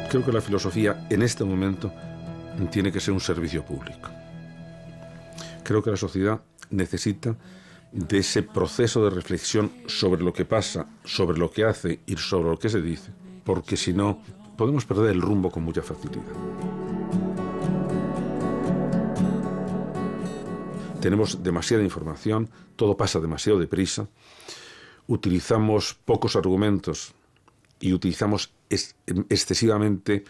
Creo que la filosofía en este momento tiene que ser un servicio público. Creo que la sociedad necesita de ese proceso de reflexión sobre lo que pasa, sobre lo que hace y sobre lo que se dice, porque si no, podemos perder el rumbo con mucha facilidad. Tenemos demasiada información, todo pasa demasiado deprisa, utilizamos pocos argumentos y utilizamos excesivamente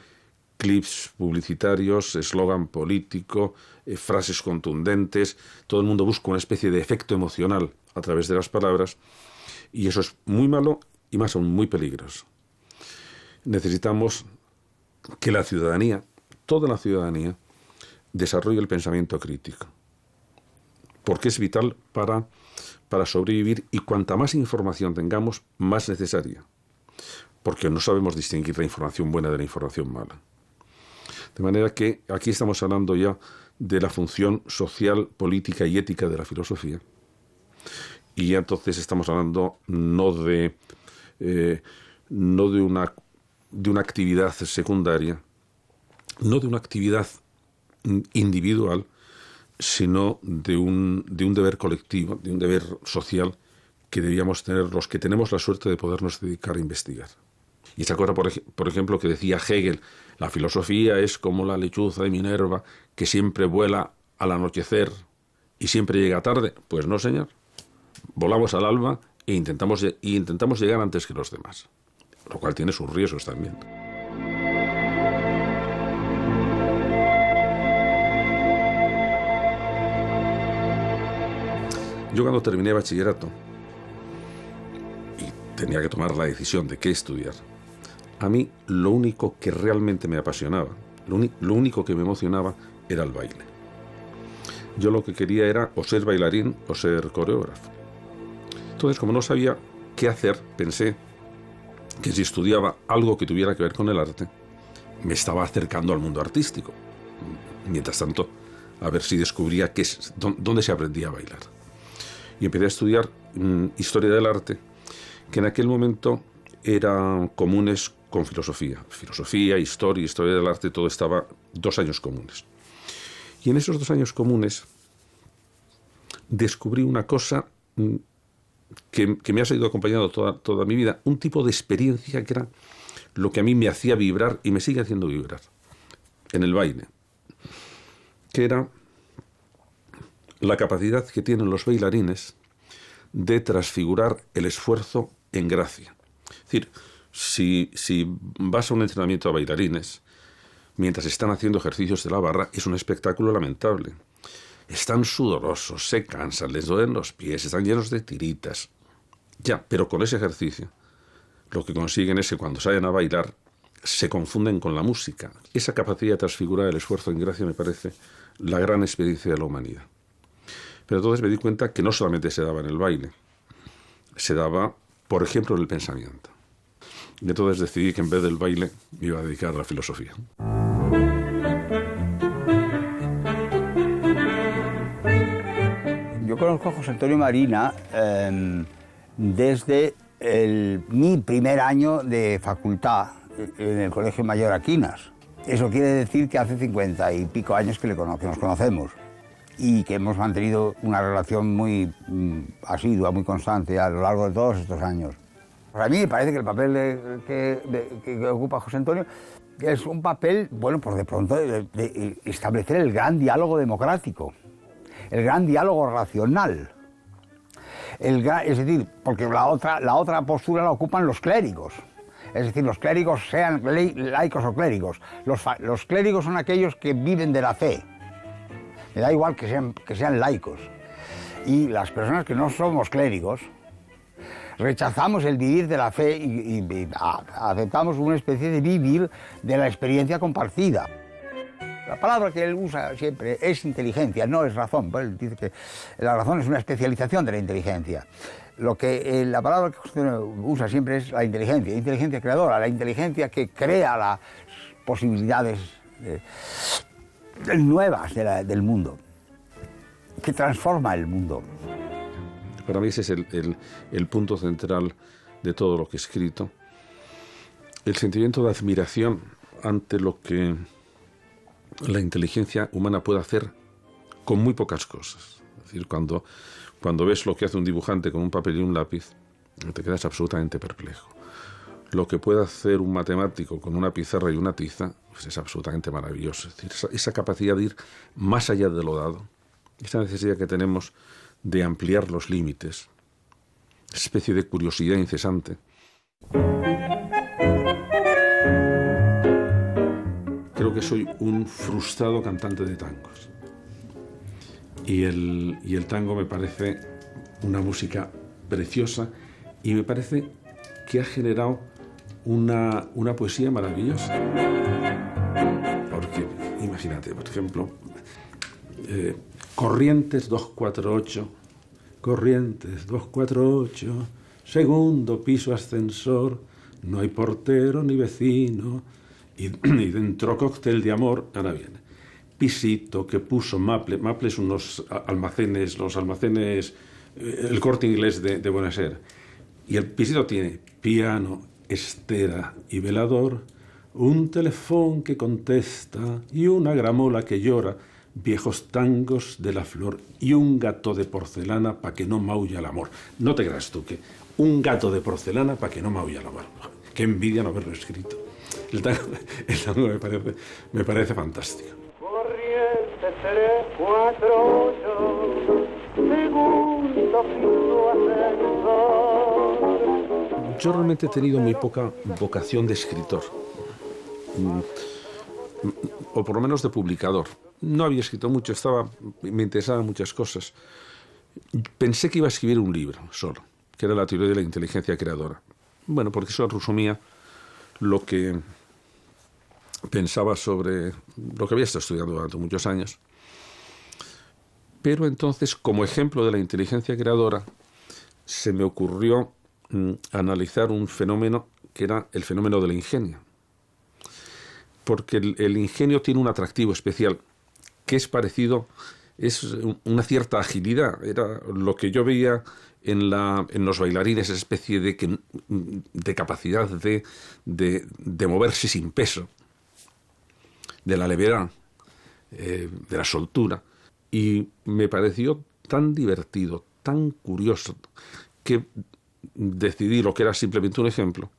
clips publicitarios, eslogan político, frases contundentes. Todo el mundo busca una especie de efecto emocional a través de las palabras, y eso es muy malo y más aún muy peligroso. Necesitamos que la ciudadanía, toda la ciudadanía, desarrolle el pensamiento crítico, porque es vital para sobrevivir, y cuanta más información tengamos, más necesaria, porque no sabemos distinguir la información buena de la información mala. De manera que aquí estamos hablando ya de la función social, política y ética de la filosofía, y ya entonces estamos hablando no de una actividad secundaria, no de una actividad individual, sino de un deber colectivo, de un deber social que debíamos tener los que tenemos la suerte de podernos dedicar a investigar. Y esa cosa, por ejemplo, que decía Hegel, la filosofía es como la lechuza de Minerva, que siempre vuela al anochecer y siempre llega tarde. Pues no, señor. Volamos al alba e intentamos llegar antes que los demás, lo cual tiene sus riesgos también. Yo cuando terminé bachillerato y tenía que tomar la decisión de qué estudiar, a mí lo único que realmente me apasionaba, lo único que me emocionaba era el baile. Yo lo que quería era o ser bailarín o ser coreógrafo. Entonces, como no sabía qué hacer, pensé que si estudiaba algo que tuviera que ver con el arte, me estaba acercando al mundo artístico. Mientras tanto, a ver si descubría dónde se aprendía a bailar. Y empecé a estudiar historia del arte, que en aquel momento eran comunes con filosofía. Filosofía, historia del arte, todo estaba 2 años comunes. Y en esos 2 años comunes descubrí una cosa que me ha seguido acompañando toda mi vida, un tipo de experiencia que era lo que a mí me hacía vibrar y me sigue haciendo vibrar en el baile, que era la capacidad que tienen los bailarines de transfigurar el esfuerzo en gracia. Es decir, si vas a un entrenamiento a bailarines, mientras están haciendo ejercicios de la barra, es un espectáculo lamentable. Están sudorosos, se cansan, les duelen los pies, están llenos de tiritas. Ya, pero con ese ejercicio, lo que consiguen es que cuando salen a bailar, se confunden con la música. Esa capacidad de transfigurar el esfuerzo en gracia me parece la gran experiencia de la humanidad. Pero entonces me di cuenta que no solamente se daba en el baile, se daba, por ejemplo, en el pensamiento. Y entonces decidí que en vez del baile me iba a dedicar a la filosofía. Yo conozco a José Antonio Marina desde mi primer año de facultad en el Colegio Mayor Aquinas. Eso quiere decir que hace 50 y pico años que nos conocemos y que hemos mantenido una relación muy asidua, muy constante a lo largo de todos estos años. Para mí me parece que el papel que ocupa José Antonio es un papel, bueno, pues de pronto de establecer el gran diálogo democrático, el gran diálogo racional. Es decir, porque la otra postura la ocupan los clérigos. Es decir, los clérigos, sean laicos o clérigos. Los clérigos son aquellos que viven de la fe. Me da igual que sean laicos. Y las personas que no somos clérigos rechazamos el vivir de la fe y aceptamos una especie de vivir de la experiencia compartida. La palabra que él usa siempre es inteligencia, no es razón. Él dice que la razón es una especialización de la inteligencia. La palabra que usa siempre es la inteligencia creadora, la inteligencia que crea las posibilidades nuevas del mundo, que transforma el mundo. Para mí ese es el punto central de todo lo que he escrito. El sentimiento de admiración ante lo que la inteligencia humana puede hacer con muy pocas cosas. Es decir, cuando ves lo que hace un dibujante con un papel y un lápiz, te quedas absolutamente perplejo. Lo que puede hacer un matemático con una pizarra y una tiza, pues es absolutamente maravilloso. Es decir, esa capacidad de ir más allá de lo dado, esa necesidad que tenemos de ampliar los límites, esa especie de curiosidad incesante. Creo que soy un frustrado cantante de tangos. Y el tango me parece una música preciosa y me parece que ha generado una poesía maravillosa. Porque, imagínate, por ejemplo, Corrientes 248, Corrientes 248, segundo piso ascensor, no hay portero ni vecino, y dentro cóctel de amor. Ahora viene pisito que puso Maple. Maple es unos almacenes, el Corte Inglés de Buenos Aires. Y el pisito tiene piano, estera y velador, un teléfono que contesta y una gramola que llora, viejos tangos de la flor y un gato de porcelana pa' que no maulla el amor. No te creas tú que un gato de porcelana pa' que no maulla el amor. Qué envidia no haberlo escrito. El tango me parece fantástico. Corrientes 348, segundo piso ascensor. Yo realmente he tenido muy poca vocación de escritor, o por lo menos de publicador. No había escrito mucho, me interesaban muchas cosas. Pensé que iba a escribir un libro solo, que era la teoría de la inteligencia creadora. Bueno, porque eso resumía lo que pensaba sobre lo que había estado estudiando durante muchos años. Pero entonces, como ejemplo de la inteligencia creadora, se me ocurrió analizar un fenómeno que era el fenómeno del ingenio. Porque el ingenio tiene un atractivo especial, que es parecido, es una cierta agilidad. Era lo que yo veía en los bailarines, esa especie de capacidad de moverse sin peso, de la levedad, de la soltura. Y me pareció tan divertido, tan curioso, que decidí, lo que era simplemente un ejemplo,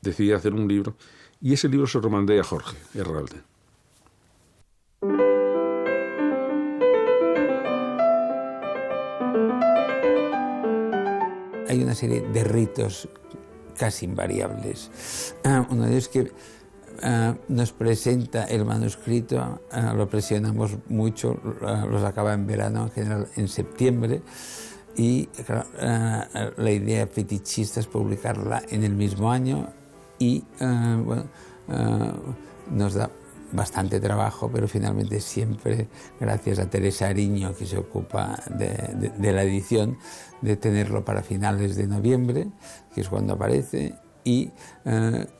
decidí hacer un libro, y ese libro se lo mandé a Jorge Herralde. Hay una serie de ritos casi invariables. Uno de ellos que nos presenta el manuscrito, lo presionamos mucho, los acaba en verano, en general en septiembre, y claro, la idea fetichista es publicarla en el mismo año y nos da bastante trabajo, pero finalmente siempre, gracias a Teresa Ariño, que se ocupa de la edición, de tenerlo para finales de noviembre, que es cuando aparece. Y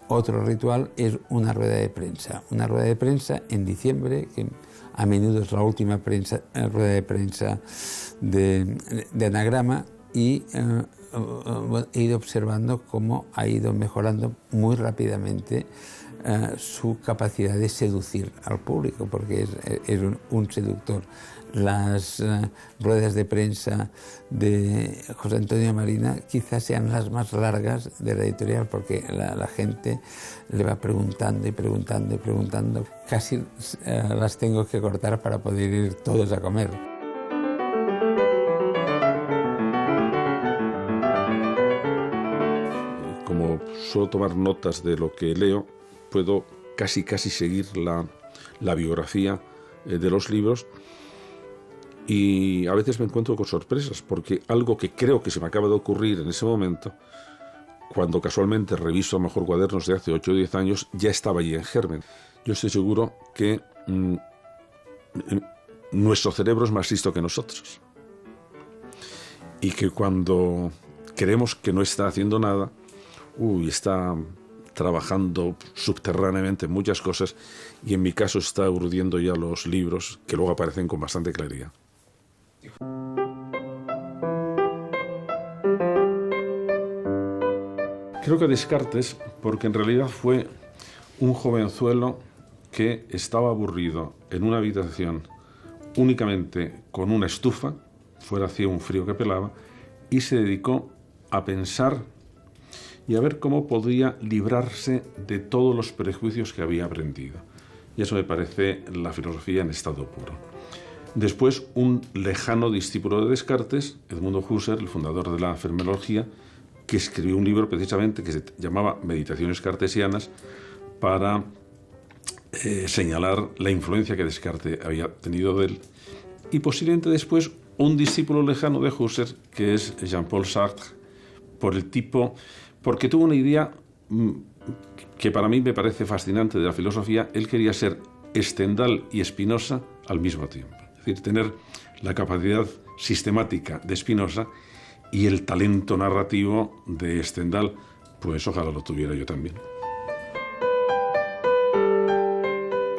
otro ritual es una rueda de prensa en diciembre, que a menudo es la última rueda de prensa de Anagrama, y he ido observando cómo ha ido mejorando muy rápidamente su capacidad de seducir al público, porque es un seductor. Las ruedas de prensa de José Antonio Marina quizás sean las más largas de la editorial, porque la gente le va preguntando y preguntando y preguntando. Casi las tengo que cortar para poder ir todos a comer. como suelo tomar notas de lo que leo, puedo casi seguir la biografía de los libros, y a veces me encuentro con sorpresas, porque algo que creo que se me acaba de ocurrir en ese momento, cuando casualmente reviso a lo mejor cuadernos de hace 8 o 10 años, ya estaba allí en germen. Yo estoy seguro que nuestro cerebro es más listo que nosotros, y que cuando creemos que no está haciendo nada, está trabajando subterráneamente en muchas cosas, y en mi caso está urdiendo ya los libros que luego aparecen con bastante claridad. Creo que Descartes, porque en realidad fue un jovenzuelo que estaba aburrido en una habitación únicamente con una estufa, fuera hacía un frío que pelaba, y se dedicó a pensar y a ver cómo podía librarse de todos los prejuicios que había aprendido. Y eso me parece la filosofía en estado puro. Después, un lejano discípulo de Descartes, Edmundo Husserl, el fundador de la fenomenología, que escribió un libro precisamente que se llamaba Meditaciones cartesianas, para señalar la influencia que Descartes había tenido de él. Y posiblemente después un discípulo lejano de Husserl, que es Jean-Paul Sartre, porque tuvo una idea que para mí me parece fascinante de la filosofía. Él quería ser Stendhal y Spinoza al mismo tiempo. Es decir, tener la capacidad sistemática de Spinoza y el talento narrativo de Stendhal, pues ojalá lo tuviera yo también.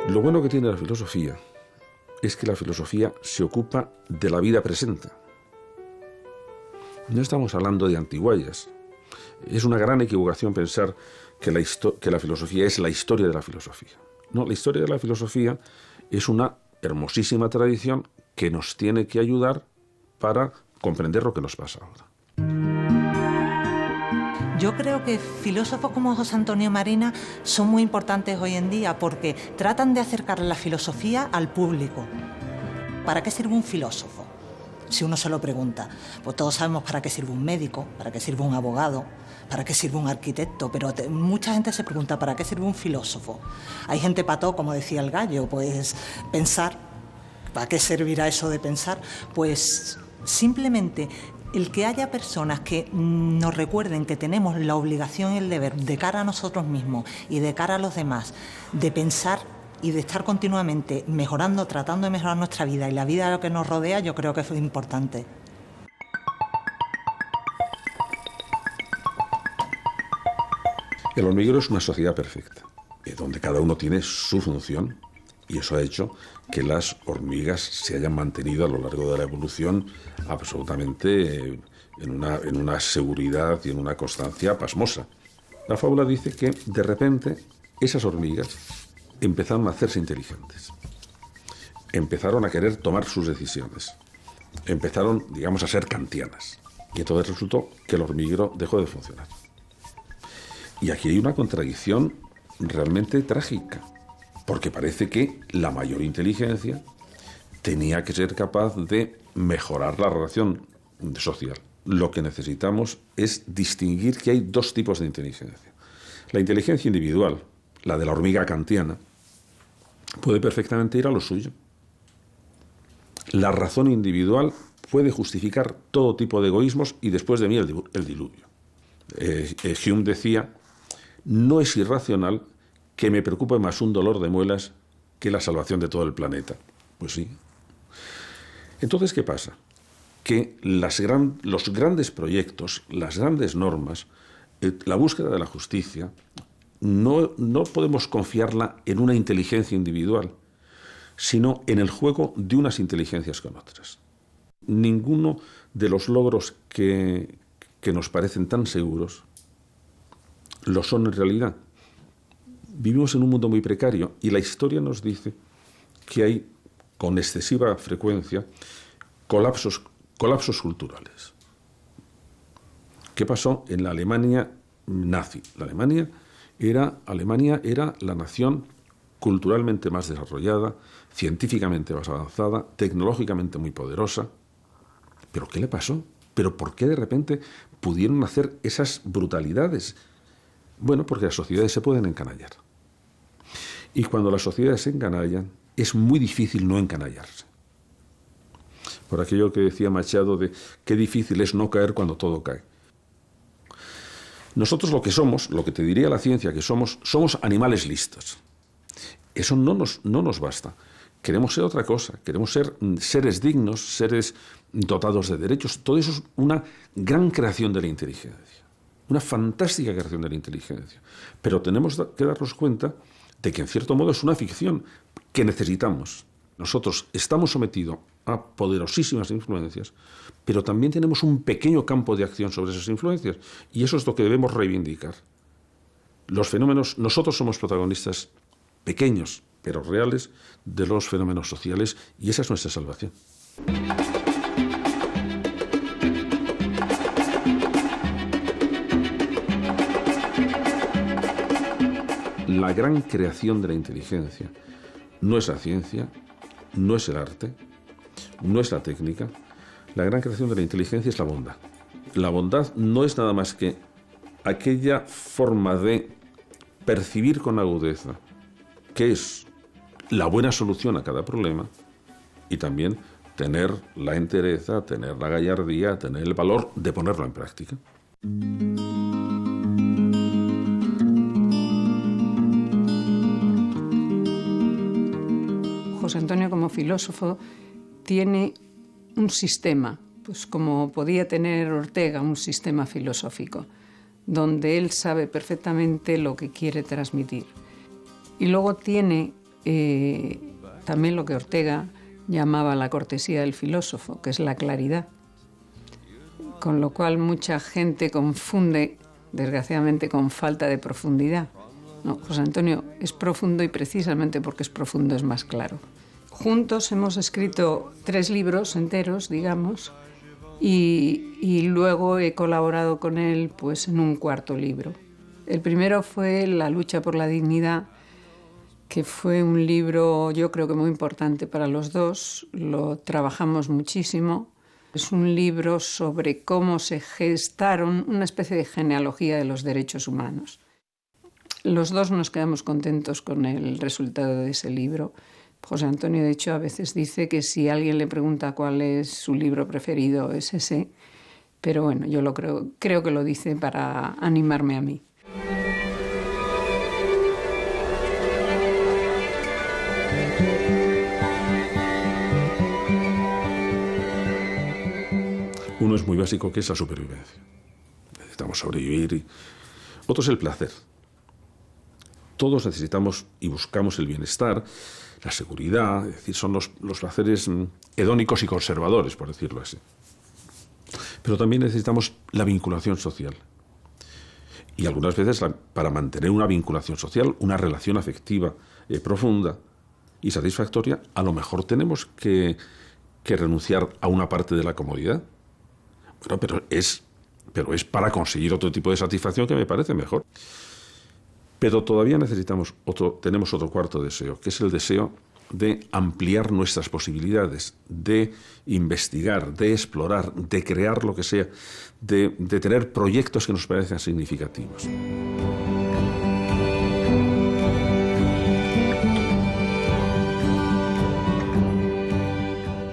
Lo bueno que tiene la filosofía es que la filosofía se ocupa de la vida presente. No estamos hablando de antiguallas. Es una gran equivocación pensar que la filosofía es la historia de la filosofía. No, la historia de la filosofía es una hermosísima tradición que nos tiene que ayudar para comprender lo que nos pasa ahora. Yo creo que filósofos como José Antonio Marina son muy importantes hoy en día porque tratan de acercar la filosofía al público. ¿Para qué sirve un filósofo? Si uno se lo pregunta, pues todos sabemos para qué sirve un médico, para qué sirve un abogado, para qué sirve un arquitecto, pero mucha gente se pregunta para qué sirve un filósofo. Hay gente pató, como decía el gallo, pues pensar, ¿para qué servirá eso de pensar? Pues simplemente el que haya personas que nos recuerden que tenemos la obligación y el deber de cara a nosotros mismos y de cara a los demás, de pensar y de estar continuamente mejorando, tratando de mejorar nuestra vida y la vida de lo que nos rodea, yo creo que es importante. El hormiguero es una sociedad perfecta, donde cada uno tiene su función, y eso ha hecho que las hormigas se hayan mantenido a lo largo de la evolución absolutamente en una seguridad y en una constancia pasmosa. La fábula dice que de repente esas hormigas empezaron a hacerse inteligentes, empezaron a querer tomar sus decisiones, empezaron, digamos, a ser kantianas, y entonces resultó que el hormiguero dejó de funcionar. Y aquí hay una contradicción realmente trágica, porque parece que la mayor inteligencia tenía que ser capaz de mejorar la relación social. Lo que necesitamos es distinguir que hay dos tipos de inteligencia. La inteligencia individual, la de la hormiga kantiana, puede perfectamente ir a lo suyo. La razón individual puede justificar todo tipo de egoísmos y después de mí el diluvio. Hume decía: no es irracional que me preocupe más un dolor de muelas que la salvación de todo el planeta. Pues sí. Entonces, ¿qué pasa? Que los grandes proyectos, las grandes normas, la búsqueda de la justicia, no podemos confiarla en una inteligencia individual, sino en el juego de unas inteligencias con otras. Ninguno de los logros que nos parecen tan seguros lo son en realidad. Vivimos en un mundo muy precario y la historia nos dice que hay con excesiva frecuencia colapsos culturales. ¿Qué pasó en la Alemania nazi? La Alemania era la nación culturalmente más desarrollada, científicamente más avanzada, tecnológicamente muy poderosa. ¿Pero qué le pasó? ¿Pero por qué de repente pudieron hacer esas brutalidades Bueno, porque las sociedades se pueden encanallar. Y cuando las sociedades se encanallan, es muy difícil no encanallarse. Por aquello que decía Machado de qué difícil es no caer cuando todo cae. Nosotros lo que somos, lo que te diría la ciencia que somos animales listos. Eso no nos basta. Queremos ser otra cosa, queremos ser seres dignos, seres dotados de derechos. Todo eso es una gran creación de la inteligencia, una fantástica creación de la inteligencia. Pero tenemos que darnos cuenta de que en cierto modo es una ficción que necesitamos. Nosotros estamos sometidos a poderosísimas influencias, pero también tenemos un pequeño campo de acción sobre esas influencias, y eso es lo que debemos reivindicar. Los fenómenos, nosotros somos protagonistas pequeños, pero reales, de los fenómenos sociales, y esa es nuestra salvación. La gran creación de la inteligencia no es la ciencia, no es el arte, no es la técnica. La gran creación de la inteligencia es la bondad. La bondad no es nada más que aquella forma de percibir con agudeza qué es la buena solución a cada problema, y también tener la entereza, tener la gallardía, tener el valor de ponerlo en práctica. José Antonio, como filósofo, tiene un sistema, pues como podía tener Ortega, un sistema filosófico, donde él sabe perfectamente lo que quiere transmitir. Y luego tiene también lo que Ortega llamaba la cortesía del filósofo, que es la claridad. Con lo cual mucha gente confunde, desgraciadamente, con falta de profundidad. No, José Antonio es profundo, y precisamente porque es profundo es más claro. Juntos hemos escrito 3 libros enteros, digamos, y luego he colaborado con él pues, en un 4º libro. El primero fue La lucha por la dignidad, que fue un libro yo creo que muy importante para los dos. Lo trabajamos muchísimo. Es un libro sobre cómo se gestaron una especie de genealogía de los derechos humanos. Los dos nos quedamos contentos con el resultado de ese libro. José Antonio, de hecho, a veces dice que si alguien le pregunta cuál es su libro preferido, es ese. Pero bueno, yo creo que lo dice para animarme a mí. Uno es muy básico, que es la supervivencia. Necesitamos sobrevivir. Otro es el placer. Todos necesitamos y buscamos el bienestar, la seguridad, es decir, son los placeres hedónicos y conservadores, por decirlo así. Pero también necesitamos la vinculación social. Y algunas veces, para mantener una vinculación social, una relación afectiva profunda y satisfactoria, a lo mejor tenemos que renunciar a una parte de la comodidad. Bueno, pero es para conseguir otro tipo de satisfacción que me parece mejor. Pero todavía tenemos otro 4º deseo, que es el deseo de ampliar nuestras posibilidades, de investigar, de explorar, de crear lo que sea, de tener proyectos que nos parezcan significativos.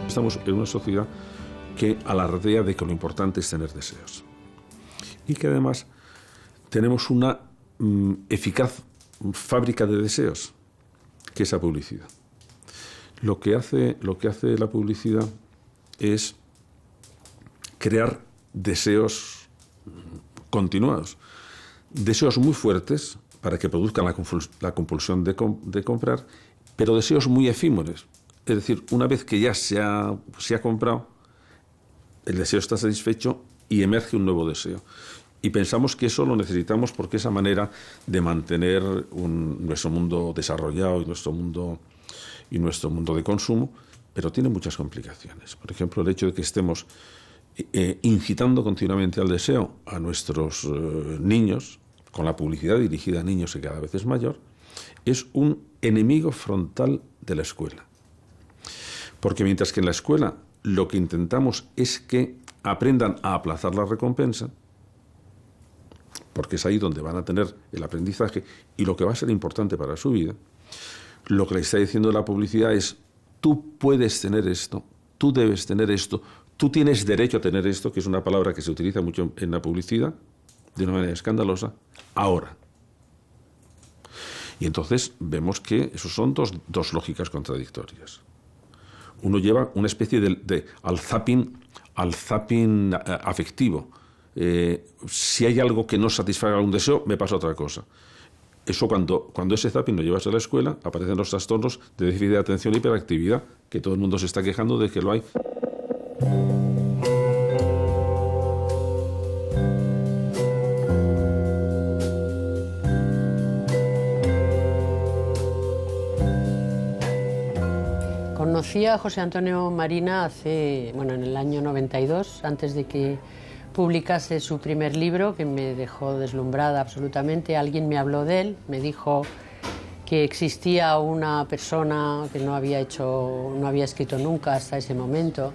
Estamos en una sociedad que alardea de que lo importante es tener deseos. Y que además tenemos una eficaz fábrica de deseos, que es la publicidad. Lo que hace la publicidad es crear deseos continuados, deseos muy fuertes para que produzcan la compulsión de comprar, pero deseos muy efímeros. Es decir, una vez que ya se ha comprado, el deseo está satisfecho y emerge un nuevo deseo. Y pensamos que eso lo necesitamos porque esa manera de mantener nuestro mundo desarrollado y nuestro mundo de consumo, pero tiene muchas complicaciones. Por ejemplo, el hecho de que estemos incitando continuamente al deseo a nuestros niños, con la publicidad dirigida a niños que cada vez es mayor, es un enemigo frontal de la escuela. Porque mientras que en la escuela lo que intentamos es que aprendan a aplazar la recompensa, porque es ahí donde van a tener el aprendizaje y lo que va a ser importante para su vida, lo que le está diciendo la publicidad es: tú puedes tener esto, tú debes tener esto, tú tienes derecho a tener esto, que es una palabra que se utiliza mucho en la publicidad, de una manera escandalosa, ahora. Y entonces vemos que esos son dos lógicas contradictorias. Uno lleva una especie de alzapping afectivo. Si hay algo que no satisfaga un deseo, me pasa otra cosa. Eso cuando ese zapping lo llevas a la escuela, aparecen los trastornos de déficit de atención y hiperactividad, que todo el mundo se está quejando de que lo hay. Conocí a José Antonio Marina en el año 92, antes de que publicase su primer libro, que me dejó deslumbrada absolutamente. Alguien me habló de él, me dijo que existía una persona que no había escrito nunca hasta ese momento,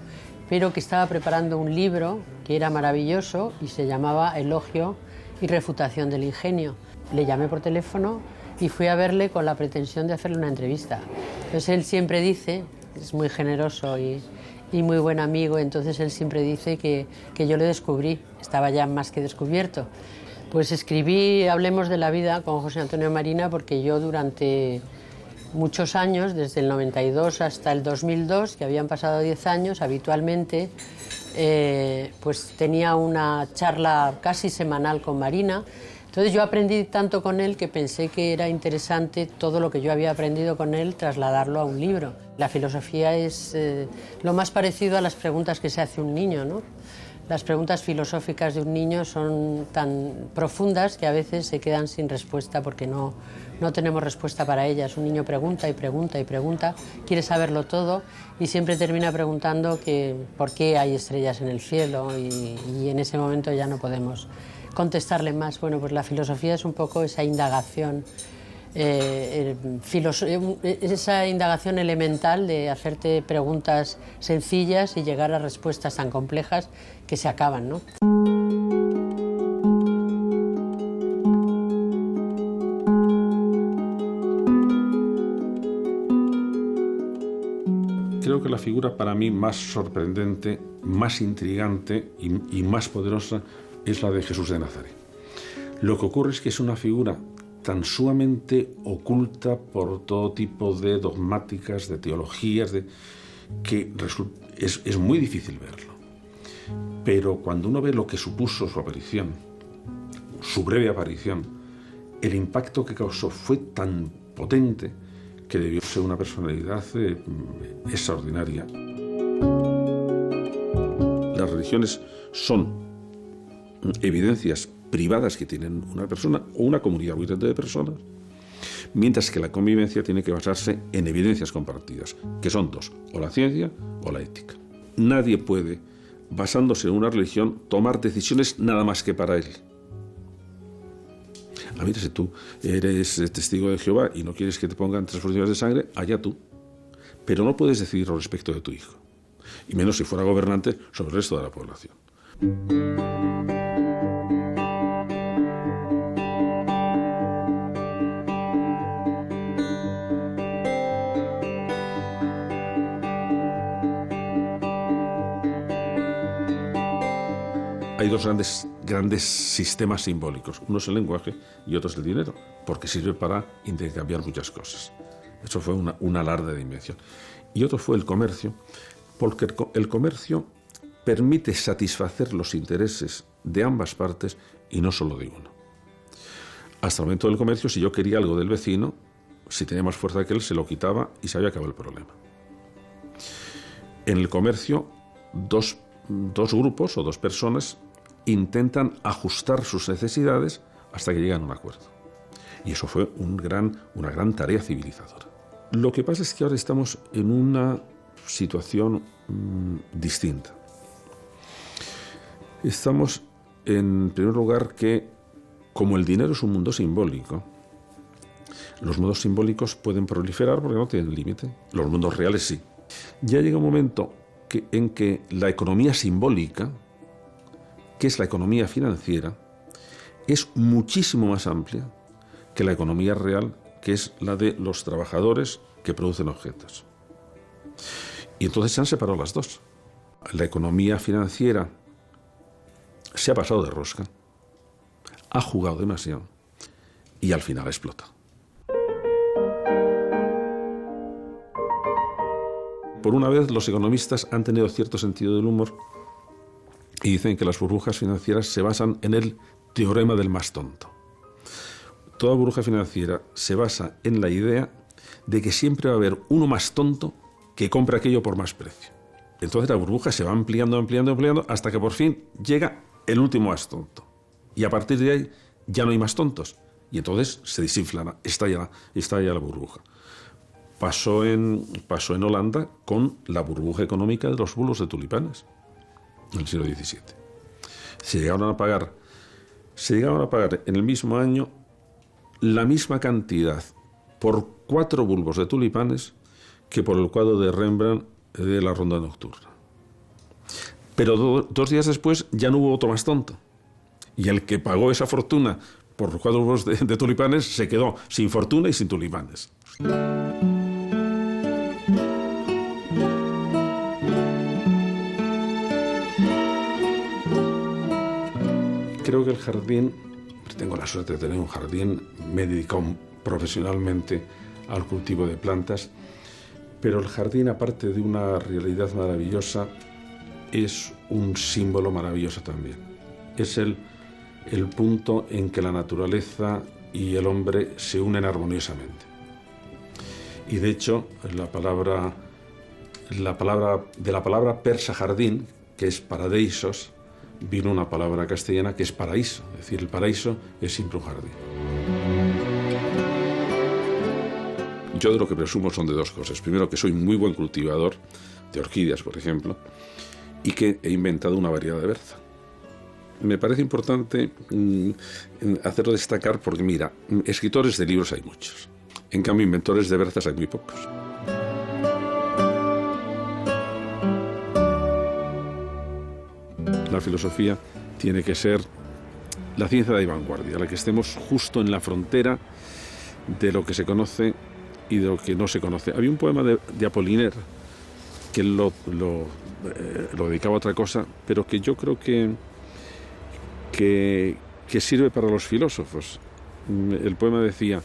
pero que estaba preparando un libro que era maravilloso y se llamaba Elogio y refutación del ingenio. Le llamé por teléfono y fui a verle con la pretensión de hacerle una entrevista. Entonces él siempre dice, es muy generoso y muy buen amigo, entonces él siempre dice que yo le descubrí, estaba ya más que descubierto. Pues escribí Hablemos de la vida con José Antonio Marina porque yo durante muchos años, desde el 92 hasta el 2002, que habían pasado 10 años, habitualmente pues tenía una charla casi semanal con Marina. Entonces yo aprendí tanto con él que pensé que era interesante todo lo que yo había aprendido con él trasladarlo a un libro. La filosofía es lo más parecido a las preguntas que se hace un niño, ¿no? Las preguntas filosóficas de un niño son tan profundas que a veces se quedan sin respuesta porque no tenemos respuesta para ellas. Un niño pregunta y pregunta y pregunta, quiere saberlo todo y siempre termina preguntando que por qué hay estrellas en el cielo y en ese momento ya no podemos contestarle más. Bueno, pues la filosofía es un poco esa indagación, esa indagación elemental de hacerte preguntas sencillas y llegar a respuestas tan complejas que se acaban, ¿no? Creo que la figura para mí más sorprendente, más intrigante y más poderosa es la de Jesús de Nazaret. Lo que ocurre es que es una figura tan sumamente oculta por todo tipo de dogmáticas, de teologías, que es muy difícil verlo. Pero cuando uno ve lo que supuso su aparición, su breve aparición, el impacto que causó fue tan potente que debió ser una personalidad extraordinaria. Las religiones son evidencias privadas que tienen una persona o una comunidad muy grande de personas, mientras que la convivencia tiene que basarse en evidencias compartidas, que son dos, o la ciencia o la ética. Nadie puede, basándose en una religión, tomar decisiones nada más que para él. Mira, si tú eres testigo de Jehová y no quieres que te pongan transfusiones de sangre, allá tú. Pero no puedes decidir respecto de tu hijo, y menos si fuera gobernante sobre el resto de la población. Hay dos grandes sistemas simbólicos. Uno es el lenguaje y otro es el dinero, porque sirve para intercambiar muchas cosas. Eso fue un alarde de invención. Y otro fue el comercio, porque el comercio permite satisfacer los intereses de ambas partes y no solo de uno. Hasta el momento del comercio, si yo quería algo del vecino, si tenía más fuerza que él, se lo quitaba y se había acabado el problema. En el comercio, dos grupos o dos personas intentan ajustar sus necesidades hasta que llegan a un acuerdo. Y eso fue una gran tarea civilizadora. Lo que pasa es que ahora estamos en una situación distinta. Estamos, en primer lugar, que como el dinero es un mundo simbólico, los mundos simbólicos pueden proliferar porque no tienen límite. Los mundos reales sí. Ya llega un momento en que la economía simbólica, que es la economía financiera, es muchísimo más amplia que la economía real, que es la de los trabajadores que producen objetos. Y entonces se han separado las dos. La economía financiera se ha pasado de rosca, ha jugado demasiado y al final explota. Por una vez, los economistas han tenido cierto sentido del humor y dicen que las burbujas financieras se basan en el teorema del más tonto. Toda burbuja financiera se basa en la idea de que siempre va a haber uno más tonto que compra aquello por más precio. Entonces la burbuja se va ampliando hasta que por fin llega el último más tonto. Y a partir de ahí ya no hay más tontos. Y entonces se desinfla, estalla la burbuja. Pasó en Holanda con la burbuja económica de los bulos de tulipanes en el siglo XVII. Se llegaron a pagar en el mismo año la misma cantidad por 4 bulbos de tulipanes que por el cuadro de Rembrandt de la Ronda Nocturna. Pero 2 días después ya no hubo otro más tonto. Y el que pagó esa fortuna por los 4 bulbos de tulipanes se quedó sin fortuna y sin tulipanes. Creo que el jardín, tengo la suerte de tener un jardín, me he dedicado profesionalmente al cultivo de plantas, pero el jardín, aparte de una realidad maravillosa, es un símbolo maravilloso también. Es el punto en que la naturaleza y el hombre se unen armoniosamente. Y de hecho, de la palabra persa jardín, que es paradeisos, vino una palabra castellana que es paraíso. Es decir, el paraíso es siempre un jardín. Yo de lo que presumo son de 2 cosas. Primero, que soy muy buen cultivador de orquídeas, por ejemplo, y que he inventado una variedad de berza. Me parece importante hacerlo destacar porque, mira, escritores de libros hay muchos. En cambio, inventores de berzas hay muy pocos. La filosofía tiene que ser la ciencia de vanguardia, la que estemos justo en la frontera de lo que se conoce y de lo que no se conoce. Había un poema de Apollinaire que lo dedicaba a otra cosa, pero que yo creo que sirve para los filósofos. El poema decía: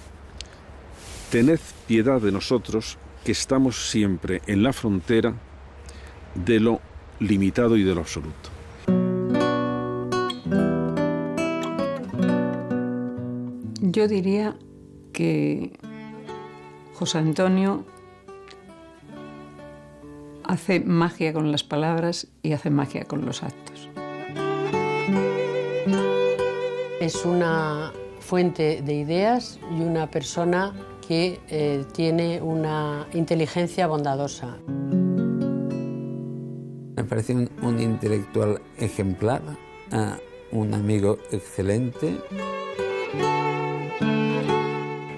tened piedad de nosotros, que estamos siempre en la frontera de lo limitado y de lo absoluto. Yo diría que José Antonio hace magia con las palabras y hace magia con los actos. Es una fuente de ideas y una persona que tiene una inteligencia bondadosa. Me parece un intelectual ejemplar, un amigo excelente.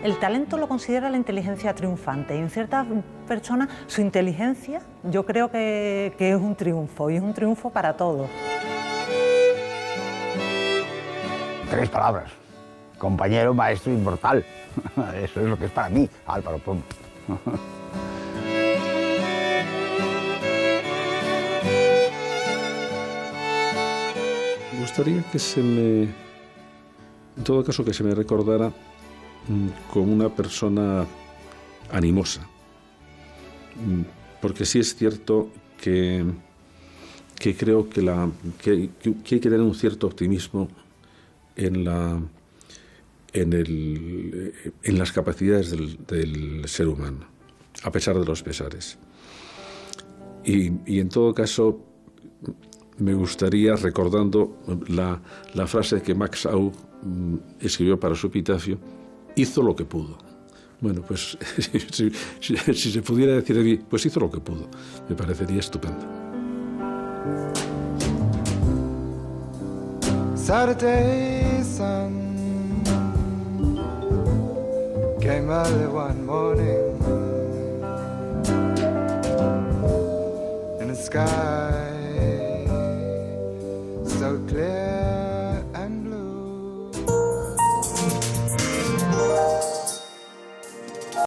El talento lo considera la inteligencia triunfante y en ciertas personas su inteligencia yo creo que es un triunfo y es un triunfo para todos. 3 palabras: compañero, maestro, inmortal. Eso es lo que es para mí, Álvaro Pombo. Me gustaría que en todo caso, que se me recordara como una persona animosa. Porque sí es cierto que creo que hay que tener un cierto optimismo en las capacidades del ser humano, a pesar de los pesares. Y en todo caso, me gustaría, recordando la frase que Max Aub escribió para su epitafio: hizo lo que pudo. Bueno, pues si se pudiera decir de mí, pues hizo lo que pudo. Me parecería estupendo. Saturday sun came early one morning in the sky.